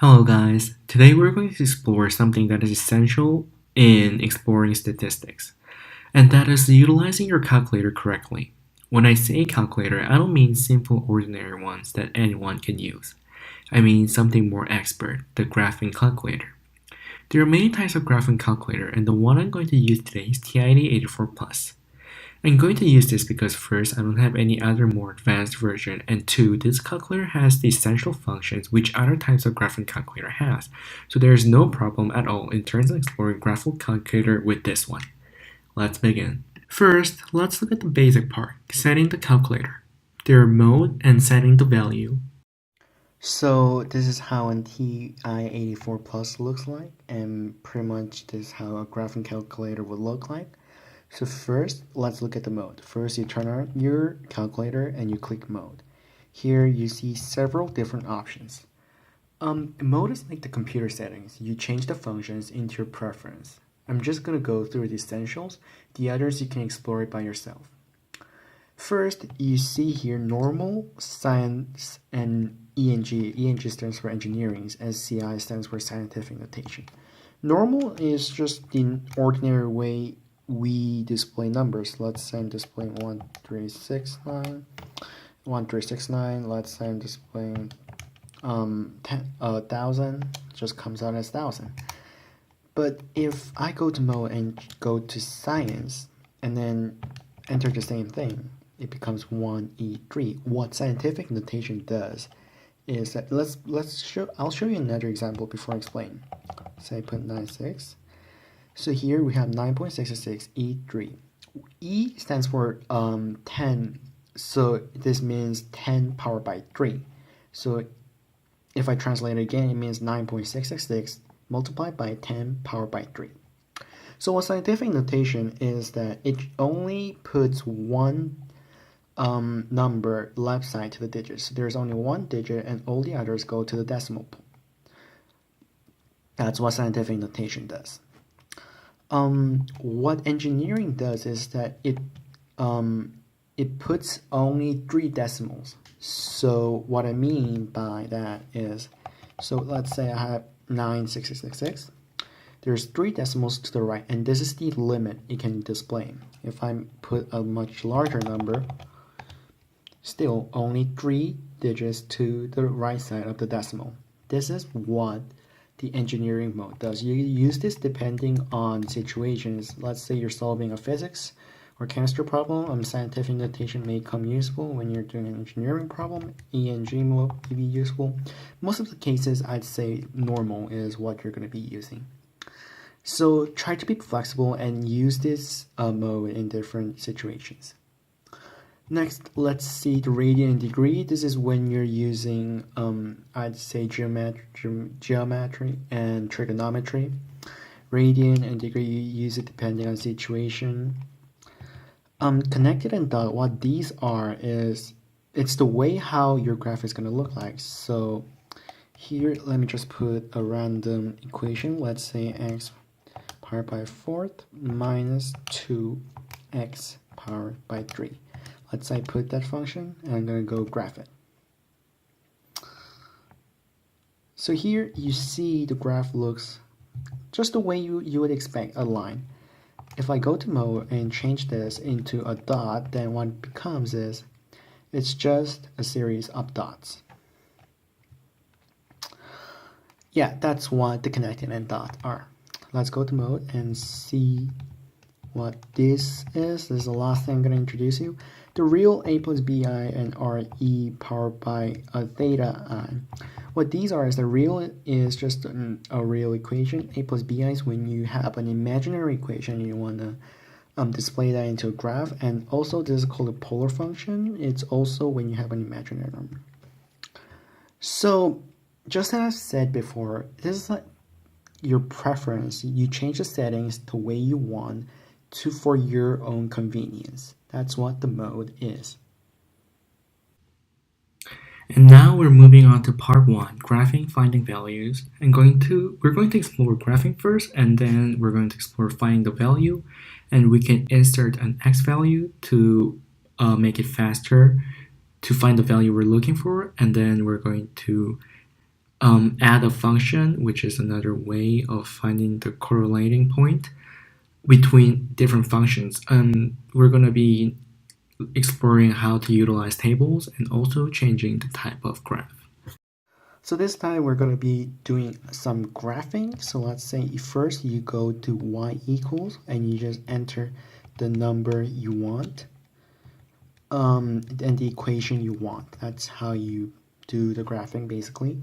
Hello guys, today we're going to explore something that is essential in exploring statistics, and that is utilizing your calculator correctly. When I say calculator, I don't mean simple ordinary ones that anyone can use. I mean something more expert, the graphing calculator. There are many types of graphing calculator, and the one I'm going to use today is TI-84 Plus. I'm going to use this because first, I don't have any other more advanced version, and two, this calculator has the essential functions which other types of graphing calculator has, so there is no problem at all in terms of exploring graphical calculator with this one. Let's begin. First, let's look at the basic part, setting the calculator. There are mode and setting the value. So this is how an TI-84 Plus looks like, and pretty much this is how a graphing calculator would look like. So first, let's look at the mode. First, you turn on your calculator and you click mode. Here you see several different options. Mode is like the computer settings. You change the functions into your preference. I'm just gonna go through the essentials. The others you can explore it by yourself. First, you see here normal, science, and ENG. ENG stands for engineering, SCI stands for scientific notation. Normal is just the ordinary way we display numbers. Let's say I'm displaying 1369, 1369. Let's say I'm displaying 1000, just comes out as 1000. But if I go to mode and go to science and then enter the same thing, it becomes 1E3. What scientific notation does is that I'll show you another example before I explain. Say I put 96. So here we have 9.666 E3. E stands for 10, so this means 10 powered by 3. So if I translate it again, it means 9.666 multiplied by 10 powered by 3. So a scientific notation is that it only puts one number left side to the digits. So there's only one digit and all the others go to the decimal point. That's what scientific notation does. What engineering does is that it puts only 3 decimals. So what I mean by that is, so let's say I have 96666. There's 3 decimals to the right, and this is the limit it can display. If I put a much larger number, still only 3 digits to the right side of the decimal. This is what the engineering mode does. You use this depending on situations. Let's say you're solving a physics or chemistry problem. Scientific notation may come useful when you're doing an engineering problem. ENG mode may be useful. Most of the cases, I'd say normal is what you're going to be using. So try to be flexible and use this mode in different situations. Next, let's see the radian and degree. This is when you're using, I'd say, geometry and trigonometry. Radian and degree, you use it depending on situation. Connected and dot, what these are is, it's the way how your graph is going to look like. So here, let me just put a random equation. Let's say x powered by 4th minus 2x powered by 3. Let's say I put that function and I'm going to go graph it. So here you see the graph looks just the way you would expect a line. If I go to mode and change this into a dot, then what it becomes is it's just a series of dots. Yeah, that's what the connected and dot are. Let's go to mode and see what this is. This is the last thing I'm going to introduce you. The real a plus bi and re powered by a theta I. What these are is the real is just a real equation. A plus bi is when you have an imaginary equation and you want to display that into a graph. And also this is called a polar function. It's also when you have an imaginary number. So just as I said before, this is like your preference. You change the settings the way you want for your own convenience. That's what the mode is. And now we're moving on to part 1, graphing, finding values. We're going to explore graphing first, and then we're going to explore finding the value, and we can insert an x value to make it faster to find the value we're looking for, and then we're going to add a function, which is another way of finding the correlating point between different functions. We're going to be exploring how to utilize tables and also changing the type of graph. So this time we're going to be doing some graphing. So let's say first you go to y equals and you just enter the number you want and the equation you want. That's how you do the graphing basically.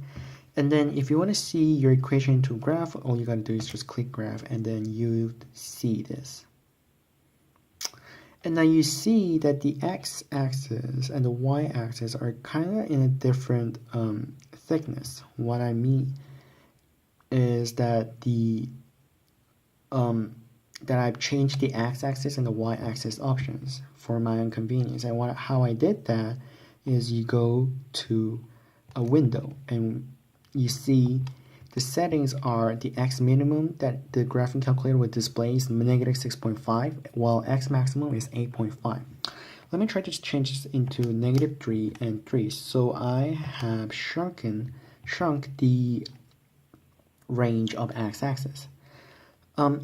And then if you want to see your equation into a graph, all you got to do is just click graph and then you see this. And now you see that the x-axis and the y-axis are kind of in a different thickness. What I mean is that that I've changed the x-axis and the y-axis options for my own convenience. And how I did that is you go to a window and you see the settings are the x minimum that the graphing calculator would display is negative 6.5, while x maximum is 8.5. Let me try to change this into negative 3 and 3. So I have shrunk the range of x-axis.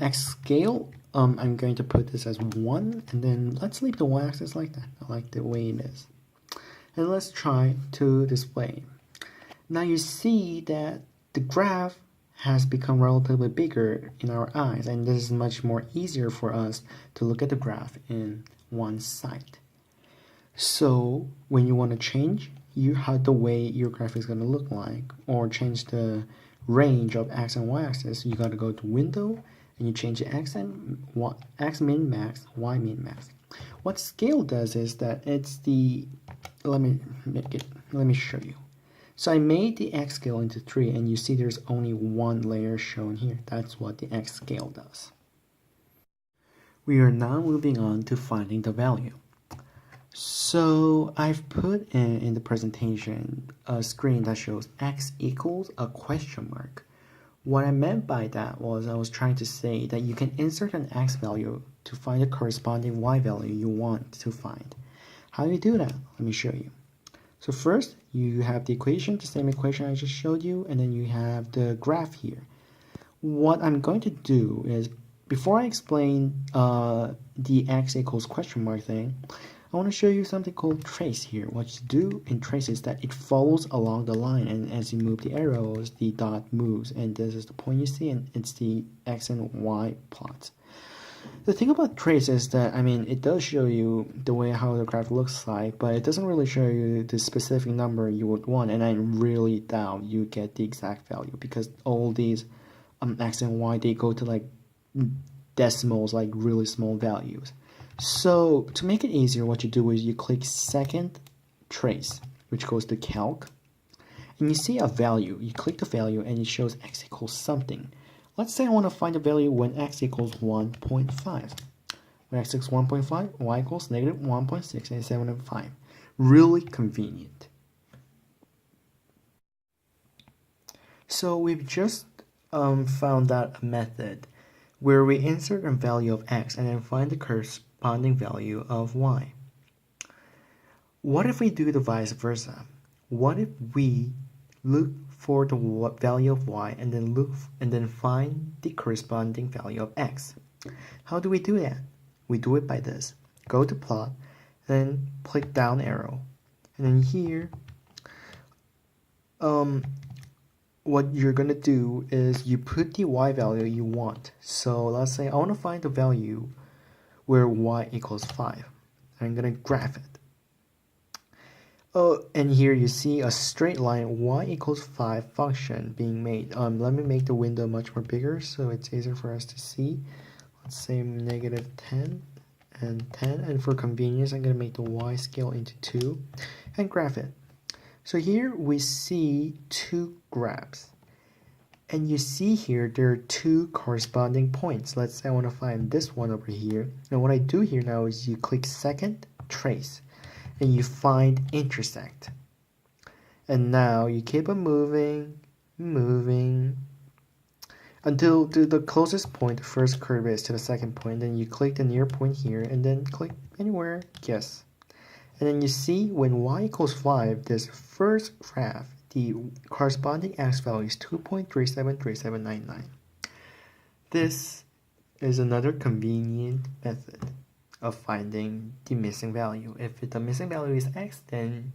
X scale, I'm going to put this as 1, and then let's leave the y-axis like that. I like the way it is. And let's try to display. Now you see that the graph has become relatively bigger in our eyes, and this is much more easier for us to look at the graph in one sight. So when you want to change the way your graph is going to look like, or change the range of x and y-axis, you got to go to window and you change the x and y, x min max, y min max. What scale does is that it's the, let me show you. So I made the x scale into 3 and you see there's only one layer shown here. That's what the x scale does. We are now moving on to finding the value. So I've put in the presentation a screen that shows x equals a question mark. What I meant by that was I was trying to say that you can insert an x value to find the corresponding y value you want to find. How do you do that? Let me show you. So first, you have the equation, the same equation I just showed you, and then you have the graph here. What I'm going to do is, before I explain the x equals question mark thing, I want to show you something called trace here. What you do in trace is that it follows along the line, and as you move the arrows, the dot moves, and this is the point you see, and it's the x and y plots. The thing about trace is that, I mean, it does show you the way how the graph looks like, but it doesn't really show you the specific number you would want, and I really doubt you get the exact value, because all these x and y, they go to like decimals, like really small values. So to make it easier, what you do is you click second trace, which goes to calc, and you see a value. You click the value and it shows x equals something. Let's say I want to find a value when x equals 1.5. When x equals 1.5, y equals negative 1.6 and 7.5. Really convenient. So we've just found out a method where we insert a value of x and then find the corresponding value of y. What if we do the vice versa? What if we look for the value of y and then find the corresponding value of x? How do we do that? We do it by this. Go to plot, then click down arrow, and then here what you're gonna do is you put the y value you want. So let's say I want to find the value where y equals 5. I'm gonna graph it. Oh, and here you see a straight line y equals 5 function being made. Let me make the window much more bigger so it's easier for us to see. Let's say negative 10 and 10, and for convenience I'm going to make the y scale into 2 and graph it. So here we see two graphs, and you see here there are two corresponding points. Let's say I want to find this one over here, and what I do here now is you click second trace and you find intersect, and now you keep on moving until to the closest point. The first curve is to the second point, then you click the near point here and then click anywhere, yes. And then you see when y equals 5, this first graph, the corresponding x value is 2.373799. This is another convenient method of finding the missing value. If the missing value is x, then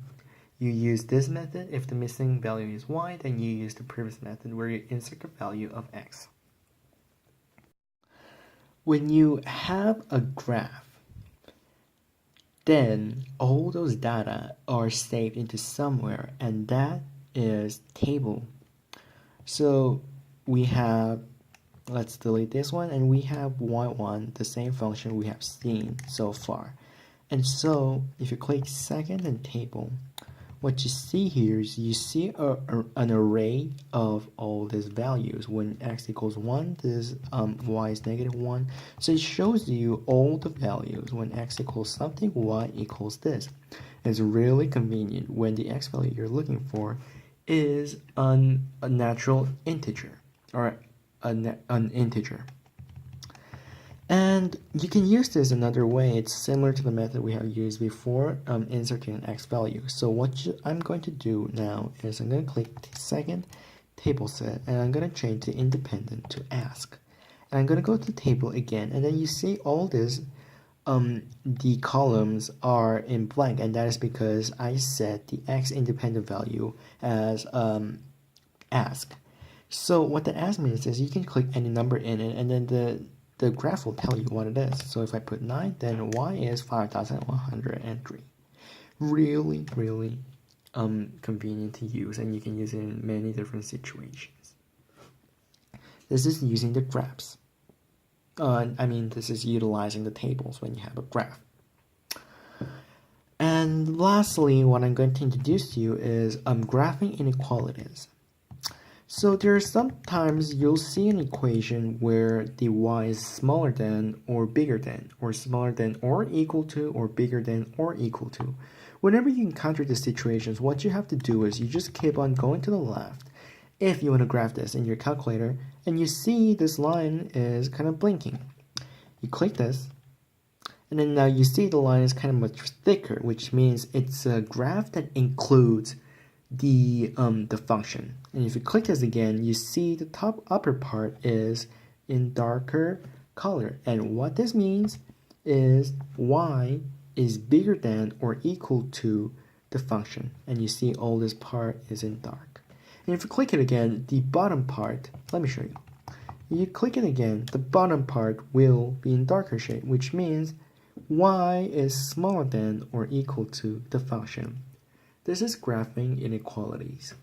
you use this method. If the missing value is y, then you use the previous method where you insert the value of x. When you have a graph, then all those data are saved into somewhere, and that is table. So we have, let's delete this one, and we have y1, the same function we have seen so far. And so if you click second and table, what you see here is you see an array of all these values. When x equals 1, this y is -1. So it shows you all the values. When x equals something, y equals this. It's really convenient when the x value you're looking for is a natural integer or an integer. And you can use this another way. It's similar to the method we have used before, inserting an x value. So what I'm going to do now is I'm going to click the second table set, and I'm going to change the independent to ask. And I'm going to go to the table again, and then you see all this, the columns are in blank, and that is because I set the x independent value as ask. So what the ask means is you can click any number in it, and then the graph will tell you what it is. So if I put 9, then y is 5,103. Really, really convenient to use, and you can use it in many different situations. This is using the graphs. This is utilizing the tables when you have a graph. And lastly, what I'm going to introduce to you is graphing inequalities. So there are sometimes you'll see an equation where the y is smaller than or bigger than, or smaller than or equal to, or bigger than or equal to. Whenever you encounter these situations, what you have to do is you just keep on going to the left if you want to graph this in your calculator, and you see this line is kind of blinking. You click this, and then now you see the line is kind of much thicker, which means it's a graph that includes the function. And if you click this again, you see the top upper part is in darker color, and what this means is y is bigger than or equal to the function, and you see all this part is in dark. And if you click it again, the bottom part, let me show you. You click it again, the bottom part will be in darker shade, which means y is smaller than or equal to the function. This is graphing inequalities.